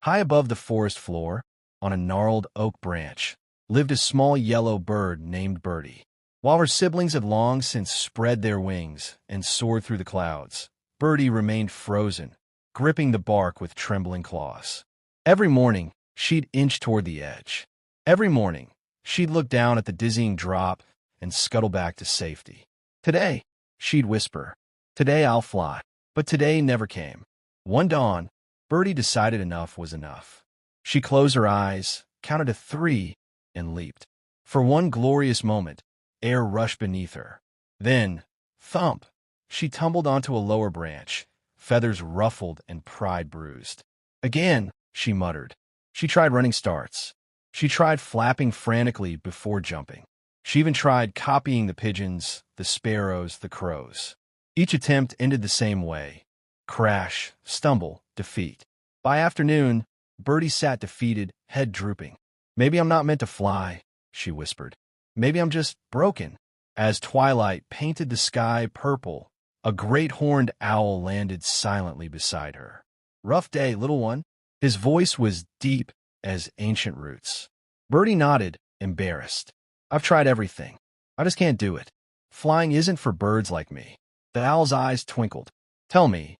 High above the forest floor, on a gnarled oak branch, lived a small yellow bird named Birdie. While her siblings had long since spread their wings and soared through the clouds, Birdie remained frozen, gripping the bark with trembling claws. Every morning, she'd inch toward the edge. Every morning, she'd look down at the dizzying drop and scuttle back to safety. Today, she'd whisper, "Today I'll fly." But today never came. One dawn, Birdie decided enough was enough. She closed her eyes, counted to 3, and leaped. For one glorious moment, air rushed beneath her. Then, thump, she tumbled onto a lower branch, feathers ruffled and pride bruised. Again, she muttered. She tried running starts. She tried flapping frantically before jumping. She even tried copying the pigeons, the sparrows, the crows. Each attempt ended the same way. Crash, stumble, defeat. By afternoon, Birdie sat defeated, head drooping. "Maybe I'm not meant to fly," she whispered. "Maybe I'm just broken." As twilight painted the sky purple, a great horned owl landed silently beside her. "Rough day, little one." His voice was deep as ancient roots. Birdie nodded, embarrassed. "I've tried everything. I just can't do it. Flying isn't for birds like me." The owl's eyes twinkled. "Tell me,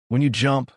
when you jump,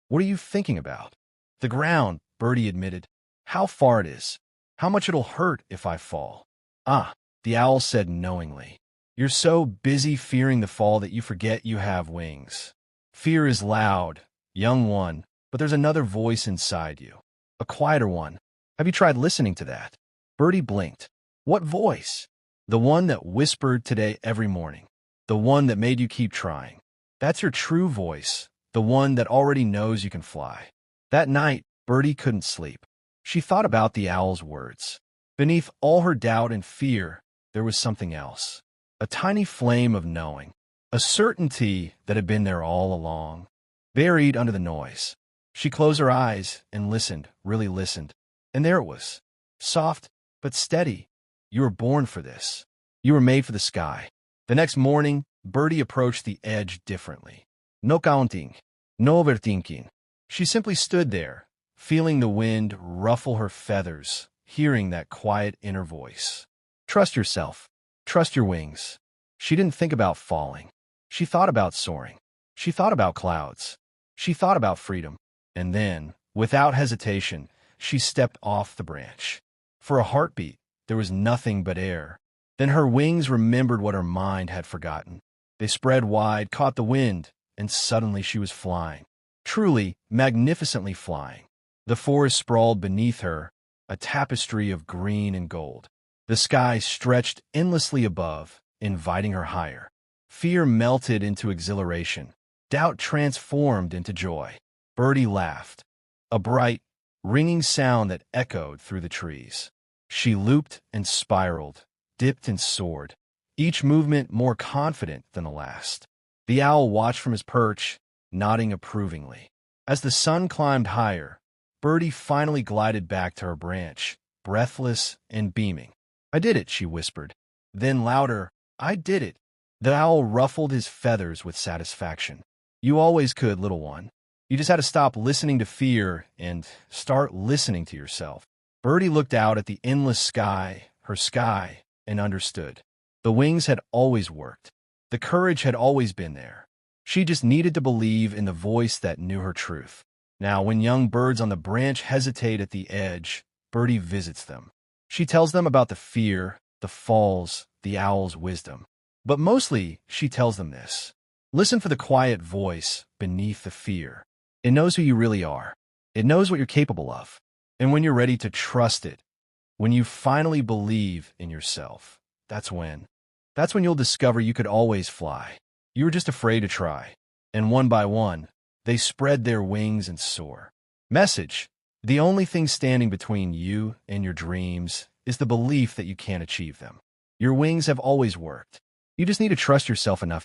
what are you thinking about?" "The ground," Birdie admitted. "How far it is. How much it'll hurt if I fall." "Ah," the owl said knowingly. "You're so busy fearing the fall that you forget you have wings. Fear is loud, young one, but there's another voice inside you. A quieter one. Have you tried listening to that?" Birdie blinked. "What voice?" "The one that whispered today every morning. The one that made you keep trying. That's your true voice, the one that already knows you can fly." That night, Birdie couldn't sleep. She thought about the owl's words. Beneath all her doubt and fear, there was something else. A tiny flame of knowing. A certainty that had been there all along, buried under the noise. She closed her eyes and listened, really listened. And there it was. Soft, but steady. You were born for this. You were made for the sky. The next morning, Birdie approached the edge differently. No counting, no overthinking. She simply stood there, feeling the wind ruffle her feathers, hearing that quiet inner voice. Trust yourself. Trust your wings. She didn't think about falling. She thought about soaring. She thought about clouds. She thought about freedom. And then, without hesitation, she stepped off the branch. For a heartbeat, there was nothing but air. Then her wings remembered what her mind had forgotten. They spread wide, caught the wind, and suddenly she was flying. Truly, magnificently flying. The forest sprawled beneath her, a tapestry of green and gold. The sky stretched endlessly above, inviting her higher. Fear melted into exhilaration. Doubt transformed into joy. Birdie laughed, a bright, ringing sound that echoed through the trees. She looped and spiraled, dipped and soared, each movement more confident than the last. The owl watched from his perch, nodding approvingly. As the sun climbed higher, Birdie finally glided back to her branch, breathless and beaming. "I did it," she whispered. Then louder, "I did it." The owl ruffled his feathers with satisfaction. "You always could, little one. You just had to stop listening to fear and start listening to yourself." Birdie looked out at the endless sky, her sky, and understood. The wings had always worked. The courage had always been there. She just needed to believe in the voice that knew her truth. Now, when young birds on the branch hesitate at the edge, Birdie visits them. She tells them about the fear, the falls, the owl's wisdom. But mostly, she tells them this. Listen for the quiet voice beneath the fear. It knows who you really are. It knows what you're capable of. And when you're ready to trust it, when you finally believe in yourself, that's when you'll discover you could always fly. You were just afraid to try. And one by one, they spread their wings and soar. Message: the only thing standing between you and your dreams is the belief that you can't achieve them. Your wings have always worked. You just need to trust yourself enough